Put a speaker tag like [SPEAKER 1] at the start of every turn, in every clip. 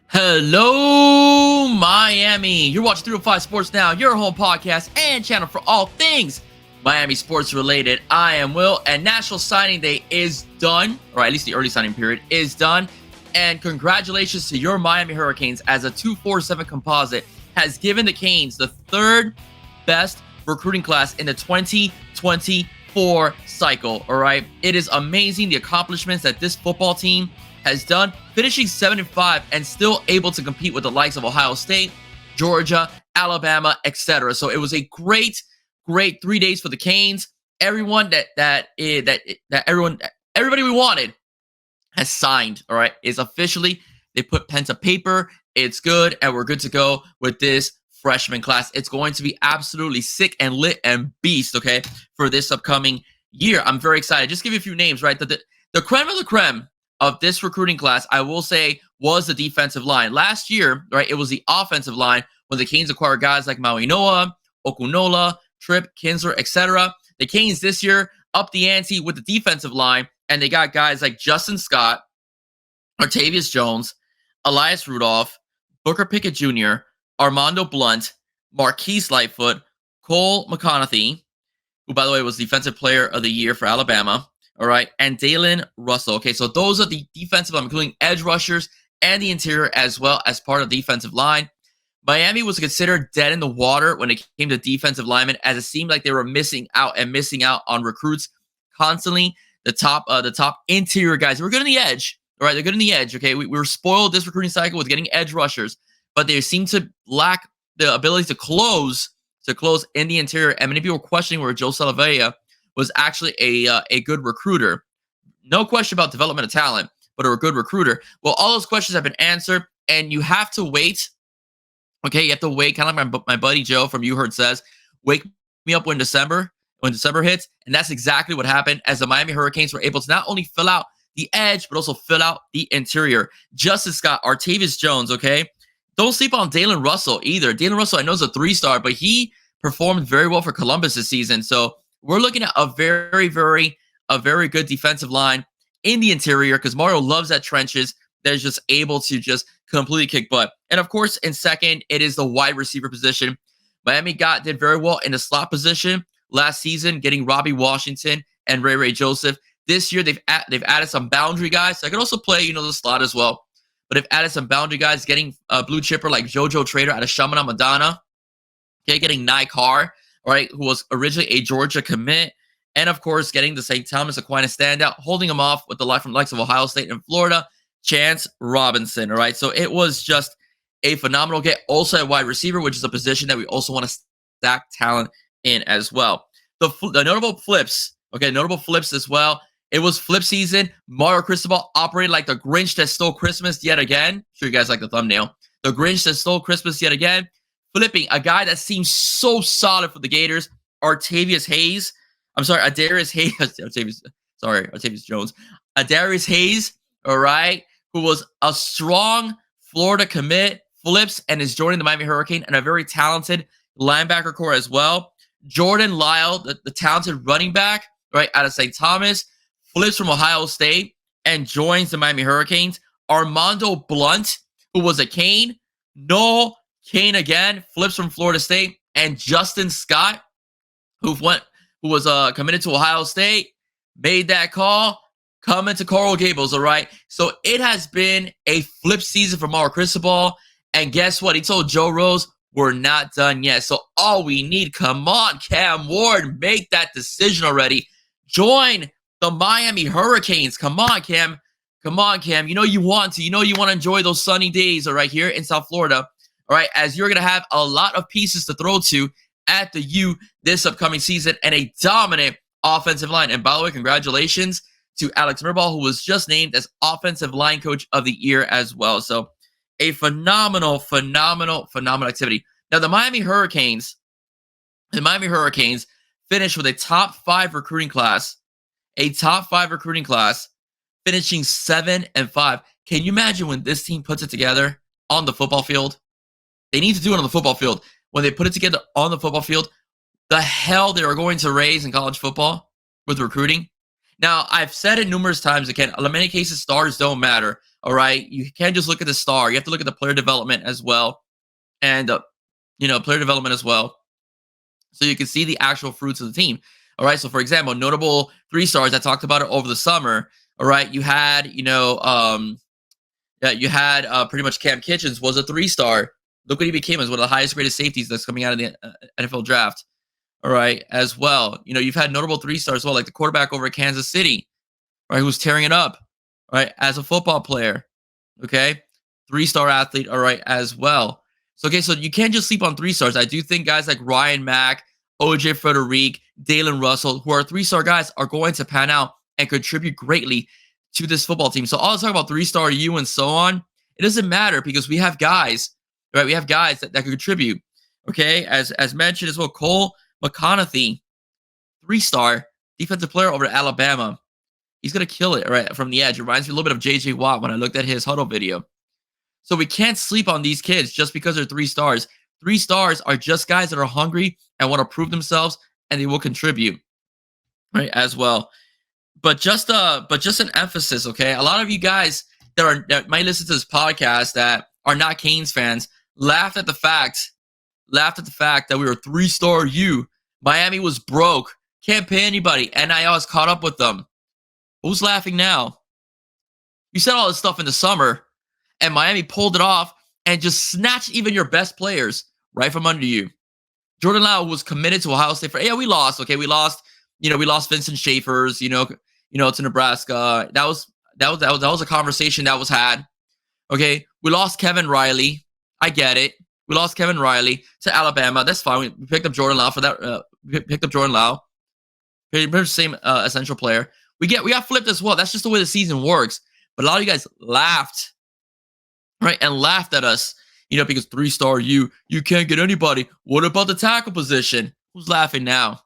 [SPEAKER 1] Hello, Miami. You're watching 305 Sports Now, your home podcast and channel for all things Miami sports related. I am Will, and National Signing Day is done, or at least the early signing period is done. And congratulations to your Miami Hurricanes, as a 247 composite has given the Canes the third best recruiting class in the 2024 cycle. All right, it is amazing the accomplishments that this football team has done, finishing 7-5 and still able to compete with the likes of Ohio State, Georgia, Alabama, etc. So it was a great 3 days for the Canes. Everyone everybody we wanted has signed. All right, is officially, they put pen to paper. It's good, and we're good to go with this freshman class. It's going to be absolutely sick and lit and beast. Okay, for this upcoming year, I'm very excited. Just give you a few names, right? The creme of the creme of this recruiting class, I will say, was the defensive line. Last year, right, it was the offensive line when the Canes acquired guys like Maui Noa, Okunola, Tripp, Kinsler, etc. The Canes this year upped the ante with the defensive line, and they got guys like Justin Scott, Artavius Jones, Elias Rudolph, Booker Pickett Jr., Armando Blunt, Marquise Lightfoot, Cole McConaughey, who, by the way, was Defensive Player of the Year for Alabama, all right, and Dalen Russell. Okay, so those are the defensive line, including edge rushers and the interior as well as part of the defensive line. Miami was considered dead in the water when it came to defensive linemen, as it seemed like they were missing out on recruits constantly. The top interior guys were good on the edge, all right, they're good on the edge. Okay, we were spoiled this recruiting cycle with getting edge rushers, but they seem to lack the ability to close in the interior. And many people were questioning where Joe Salavea was actually a good recruiter. No question about development of talent, but a good recruiter. Well, all those questions have been answered, and you have to wait. Okay, you have to wait, kind of like my buddy Joe from You Heard says, wake me up when December hits. And that's exactly what happened, as the Miami Hurricanes were able to not only fill out the edge, but also fill out the interior. Justin Scott, Artavius Jones, okay? Don't sleep on Dalen Russell either. Dalen Russell, I know, is a 3-star, but he performed very well for Columbus this season. So we're looking at a very good defensive line in the interior, because Mario loves that trenches. That is just able to just completely kick butt. And of course, in second, it is the wide receiver position. Miami did very well in the slot position last season, getting Robbie Washington and Ray Joseph. This year, they've added some boundary guys. So I could also play, the slot as well. But they've added some boundary guys, getting a blue chipper like JoJo Trader out of Chaminade Madonna. Okay, getting Nye Carr, right, who was originally a Georgia commit. And of course, getting the St. Thomas Aquinas standout, holding him off with the likes of Ohio State and Florida, Chance Robinson. All right, so it was just a phenomenal get. Also at wide receiver, which is a position that we also want to stack talent in as well. The notable flips, okay, notable flips as well. It was flip season. Mario Cristobal operated like the Grinch that stole Christmas yet again. I'm sure you guys like the thumbnail. The Grinch that stole Christmas yet again. Flipping a guy that seems so solid for the Gators, Artavius Hayes. I'm sorry, Adarius Hayes. Artavius Jones. Adarius Hayes, all right, who was a strong Florida commit, flips and is joining the Miami Hurricane, and a very talented linebacker core as well. Jordan Lyle, the talented running back, right, out of St. Thomas, flips from Ohio State and joins the Miami Hurricanes. Armando Blunt, who was a Cane, no Cane again, flips from Florida State. And Justin Scott, who was committed to Ohio State, made that call, coming to Coral Gables, all right? So it has been a flip season for Mario Cristobal. And guess what? He told Joe Rose, we're not done yet. So all we need, come on, Cam Ward, make that decision already. Join the Miami Hurricanes. Come on, Cam. Come on, Cam. You know you want to. You know you want to enjoy those sunny days, all right, here in South Florida, all right, as you're going to have a lot of pieces to throw to at the U this upcoming season, and a dominant offensive line. And by the way, congratulations to Alex Mirabal, who was just named as Offensive Line Coach of the Year as well. So a phenomenal activity. Now, the Miami Hurricanes finished with a top 5 recruiting class, finishing 7-5. Can you imagine when this team puts it together on the football field? They need to do it on the football field. When they put it together on the football field, the hell they are going to raise in college football with recruiting. Now, I've said it numerous times. Again, in many cases, stars don't matter. All right, you can't just look at the star. You have to look at the player development as well, and player development as well, so you can see the actual fruits of the team. All right. So, for example, notable 3 stars. I talked about it over the summer. All right, you had pretty much Cam Kitchens was a 3 star. Look what he became as one of the highest rated safeties that's coming out of the NFL draft. All right, as well. You've had notable 3 stars as well, like the quarterback over at Kansas City, right, who's tearing it up, right, as a football player. Okay, 3 star athlete, all right, as well. So you can't just sleep on 3 stars. I do think guys like Ryan Mack, OJ Frederic, Dalen Russell, who are 3 star guys, are going to pan out and contribute greatly to this football team. So all this talk about 3 star you and so on, it doesn't matter because we have guys, right? We have guys that can contribute. Okay, as mentioned as well, Cole McConaughey, 3 star defensive player over at Alabama. He's gonna kill it right from the edge. It reminds me a little bit of JJ Watt when I looked at his huddle video. So we can't sleep on these kids just because they're 3 stars. 3 stars are just guys that are hungry and want to prove themselves, and they will contribute, right, as well. But just an emphasis, okay? A lot of you guys that might listen to this podcast that are not Canes fans laughed at the fact that we were 3 star U. Miami was broke, can't pay anybody. NIL has caught up with them. Who's laughing now? You said all this stuff in the summer, and Miami pulled it off and just snatched even your best players right from under you. Jordan Lau was committed to Ohio State we lost. Okay, we lost Vincent Schaefer's, to Nebraska. That was a conversation that was had. Okay, we lost Kevin Riley. I get it. We lost Kevin Riley to Alabama. That's fine. We picked up Jordan Lau for that. We picked up Jordan Lau. Pretty much the same essential player. We got flipped as well. That's just the way the season works. But a lot of you guys laughed, right, and laughed at us, because 3 star you can't get anybody. What about the tackle position? Who's laughing now?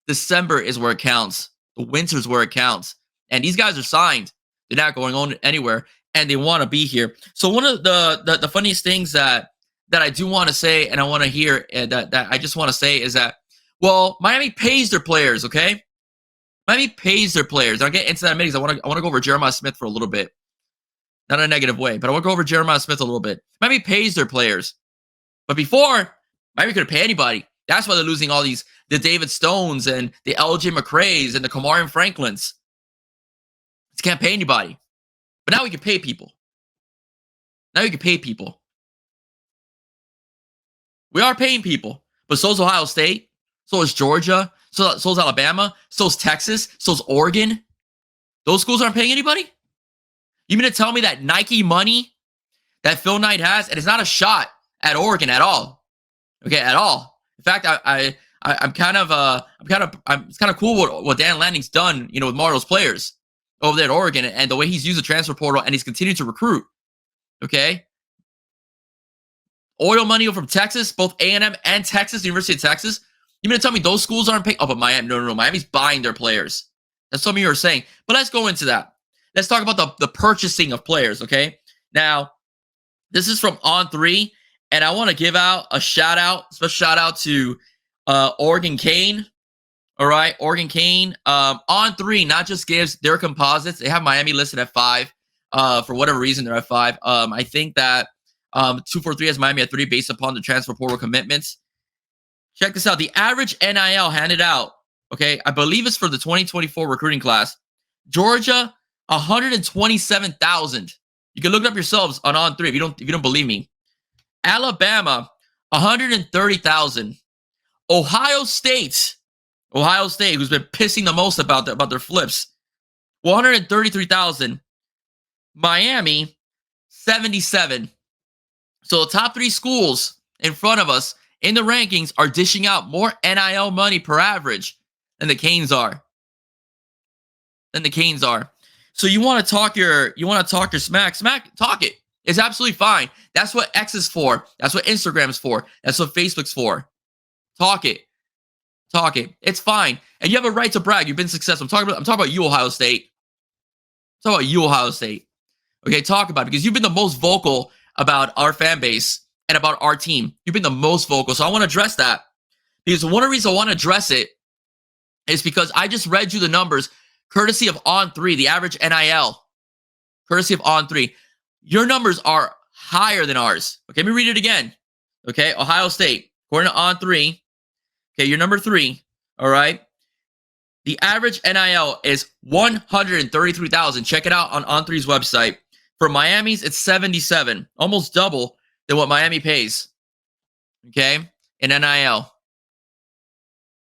[SPEAKER 1] December is where it counts. The winter's where it counts. And these guys are signed. They're not going on anywhere, and they want to be here. So one of the funniest things that I do want to say, and I want to hear, that I just want to say is that, well, Miami pays their players, okay? Miami pays their players. I'll get into that in a minute because I want to go over Jeremiah Smith for a little bit. Not in a negative way, but I want to go over Jeremiah Smith a little bit. Miami pays their players. But before, Miami couldn't pay anybody. That's why they're losing all the David Stones and the LJ McCrays and the Kamarian Franklins. They can't pay anybody. But now we can pay people. We are paying people. But so is Ohio State. So is Georgia. So is Alabama. So is Texas. So is Oregon. Those schools aren't paying anybody? You mean to tell me that Nike money that Phil Knight has, and it's not a shot at Oregon at all. Okay, at all. In fact, it's kind of cool what Dan Lanning's done, with Mario's players over there at Oregon, and the way he's used the transfer portal, and he's continued to recruit. Okay. Oil money from Texas, both A&M and Texas, the University of Texas. You mean to tell me those schools aren't paying? Oh, but Miami, no. Miami's buying their players. That's what some of you are saying. But let's go into that. Let's talk about the purchasing of players, okay? Now, this is from On3, and I want to give out a special shout out to Oregon Kane. All right, Oregon Kane. On3 not just gives their composites. They have Miami listed at 5. For whatever reason, they're at 5. I think that 243 has Miami at 3 based upon the transfer portal commitments. Check this out. The average NIL handed out, okay, I believe it's for the 2024 recruiting class. Georgia, 127,000. You can look it up yourselves on On3 if you don't believe me. Alabama, 130,000. Ohio State, who's been pissing the most about their flips, 133,000. Miami, 77. So the top 3 schools in front of us in the rankings are dishing out more NIL money per average than the Canes are. So you want to talk your smack, talk it. It's absolutely fine. That's what X is for. That's what Instagram's for. That's what Facebook's for. Talk it. It's fine. And you have a right to brag. You've been successful. I'm talking about you, Ohio State. Okay, talk about it because you've been the most vocal about our fan base and about our team. You've been the most vocal. So I want to address that. Because one of the reasons I want to address it is because I just read you the numbers courtesy of On3, the average NIL, courtesy of On3. Your numbers are higher than ours. Okay, let me read it again. Okay, Ohio State, according to On3. Okay, you're number 3. All right. The average NIL is 133,000. Check it out on On3's website. For Miami's, it's 77, almost double than what Miami pays. Okay, in NIL.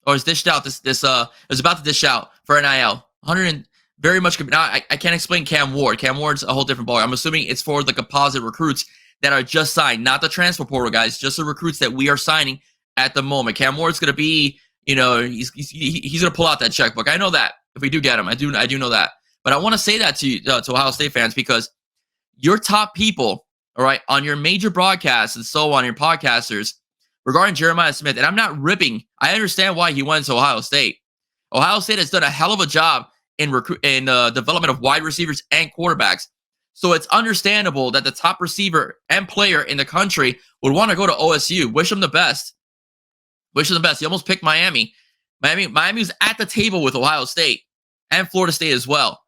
[SPEAKER 1] Or it's dished out. It's about to dish out for NIL. 100 very much. Now I can't explain Cam Ward. Cam Ward's a whole different ball. I'm assuming it's for the composite recruits that are just signed, not the transfer portal guys, just the recruits that we are signing at the moment. Cam Ward's going to be, he's going to pull out that checkbook. I know that if we do get him, I do know that. But I want to say that to Ohio State fans, because your top people, all right, on your major broadcasts and so on, your podcasters, regarding Jeremiah Smith, and I'm not ripping. I understand why he went to Ohio State. Ohio State has done a hell of a job in development of wide receivers and quarterbacks. So it's understandable that the top receiver and player in the country would want to go to OSU. Wish him the best. Wish him the best. He almost picked Miami. Miami was at the table with Ohio State and Florida State as well.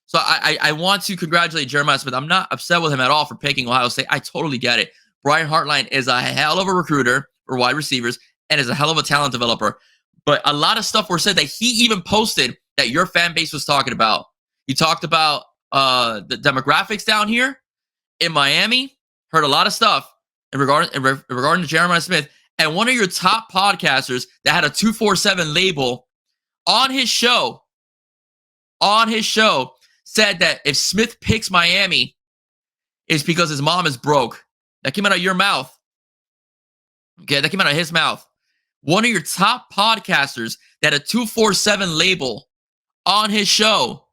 [SPEAKER 1] So I want to congratulate Jeremiah Smith. I'm not upset with him at all for picking Ohio State. I totally get it. Brian Hartline is a hell of a recruiter for wide receivers and is a hell of a talent developer. But a lot of stuff were said that he even posted that your fan base was talking about. You talked about the demographics down here in Miami. Heard a lot of stuff in regarding to Jeremiah Smith. And one of your top podcasters that had a 247 label on his show said that if Smith picks Miami, it's because his mom is broke. That came out of your mouth. Okay, that came out of his mouth. One of your top podcasters that had a 247 label on his show,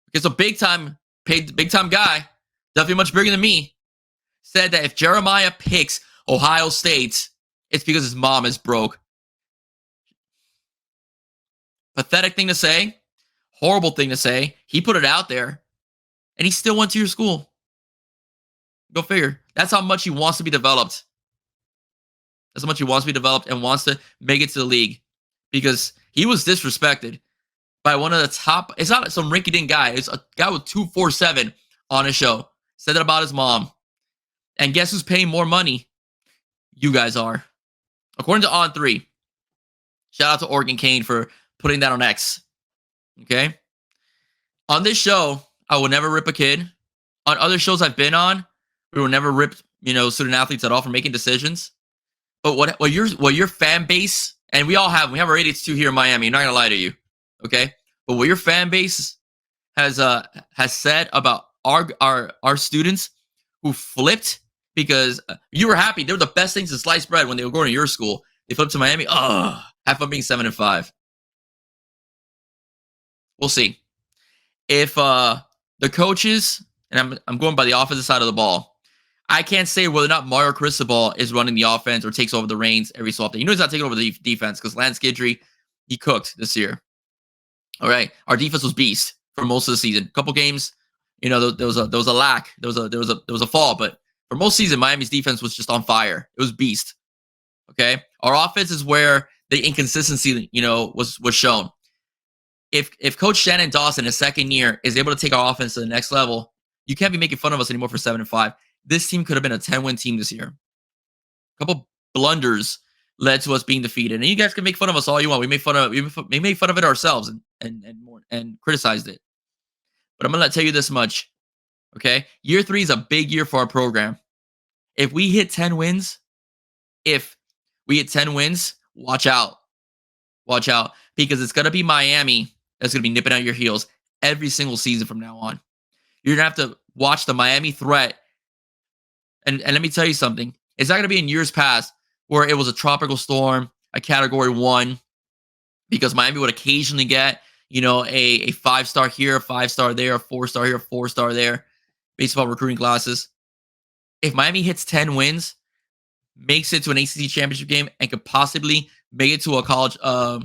[SPEAKER 1] because a big time guy, definitely much bigger than me, said that if Jeremiah picks Ohio State, it's because his mom is broke. Pathetic thing to say. Horrible thing to say. He put it out there, and he still went to your school. Go figure. That's how much he wants to be developed. That's how much he wants to be developed and wants to make it to the league, because he was disrespected by one of the top. It's not some rinky-dink guy. It's a guy with 247 on his show. Said that about his mom. And guess who's paying more money? You guys are. According to On3. Shout out to Oregon Kane for putting that on X. Okay? On this show, I will never rip a kid. On other shows I've been on, we will never rip, student athletes at all for making decisions. But what your fan base, and we have our idiots too here in Miami. I'm not gonna lie to you, okay? But what your fan base has said about our students who flipped because you were happy. They were the best things in sliced bread when they were going to your school. They flipped to Miami. Half of being 7-5. We'll see if the coaches, and I'm going by the offensive side of the ball. I can't say whether or not Mario Cristobal is running the offense or takes over the reins every so often. He's not taking over the defense because Lance Guidry, he cooked this year. All right, our defense was beast for most of the season. A couple games, there was a lack, there was a fall, but for most season, Miami's defense was just on fire. It was beast. Okay, our offense is where the inconsistency, was shown. If Coach Shannon Dawson, his second year, is able to take our offense to the next level, you can't be making fun of us anymore for 7-5. This team could have been a 10-win team this year. A couple blunders led to us being defeated, and you guys can make fun of us all you want. We made fun of it ourselves and criticized it. But I'm gonna tell you this much, okay? Year 3 is a big year for our program. If we hit 10 wins, watch out, because it's gonna be Miami that's gonna be nipping at your heels every single season from now on. You're gonna have to watch the Miami threat. And let me tell you something. It's not going to be in years past where it was a tropical storm, a category 1, because Miami would occasionally get, a 5-star here, a 5-star there, a 4-star here, a 4-star there, based upon recruiting classes. If Miami hits 10 wins, makes it to an ACC championship game, and could possibly make it to a college, college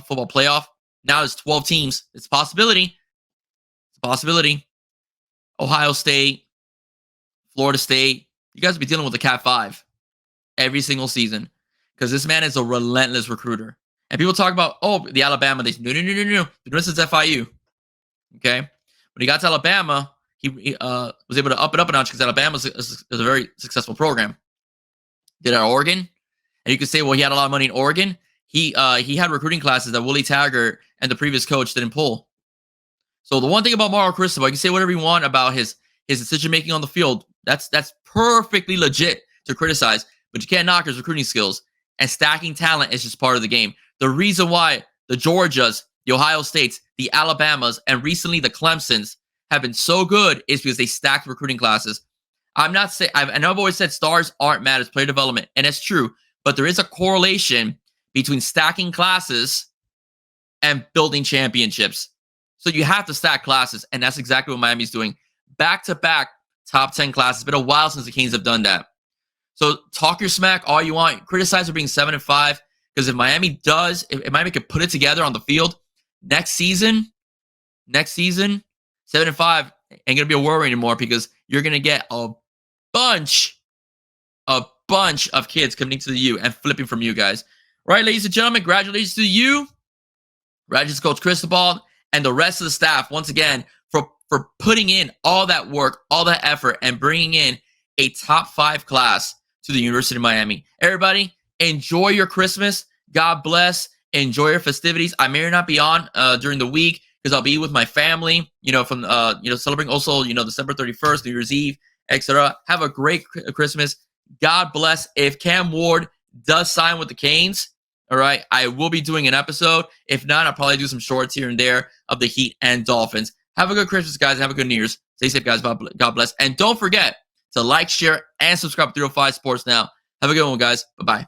[SPEAKER 1] football playoff, now there's 12 teams. It's a possibility. It's a possibility. Ohio State, Florida State, you guys will be dealing with the Cat 5 every single season, because this man is a relentless recruiter. And people talk about, oh, the Alabama. They say, no. This is FIU. Okay. When he got to Alabama, he was able to up it up a notch because Alabama is a very successful program. Did at Oregon, and you could say, well, he had a lot of money in Oregon. He had recruiting classes that Willie Taggart and the previous coach didn't pull. So the one thing about Mario Cristobal, you can say whatever you want about his decision making on the field. That's perfectly legit to criticize, but you can't knock his recruiting skills. And stacking talent is just part of the game. The reason why the Georgias, the Ohio States, the Alabamas, and recently the Clemsons have been so good is because they stacked recruiting classes. I'm not saying, I've always said stars aren't mad at player development, and it's true, but there is a correlation between stacking classes and building championships. So you have to stack classes, and that's exactly what Miami's doing. Back-to-back top 10 classes. It's been a while since the Canes have done that. So talk your smack all you want. Criticize for being 7-5, because if Miami could put it together on the field next season, 7-5 ain't gonna be a worry anymore, because you're gonna get a bunch of kids coming to the U and flipping from you guys. Right, ladies and gentlemen, congratulations to you. Congratulations, Coach Cristobal, and the rest of the staff, once again, for putting in all that work, all that effort, and bringing in a top 5 class to the University of Miami. Everybody, enjoy your Christmas. God bless. Enjoy your festivities. I may or not be on during the week because I'll be with my family, from celebrating also, December 31st, New Year's Eve, etc. Have a great Christmas. God bless. If Cam Ward does sign with the Canes, all right, I will be doing an episode. If not, I'll probably do some shorts here and there of the Heat and Dolphins. Have a good Christmas, guys. Have a good New Year's. Stay safe, guys. God bless. And don't forget to like, share, and subscribe to 305 Sports Now. Have a good one, guys. Bye-bye.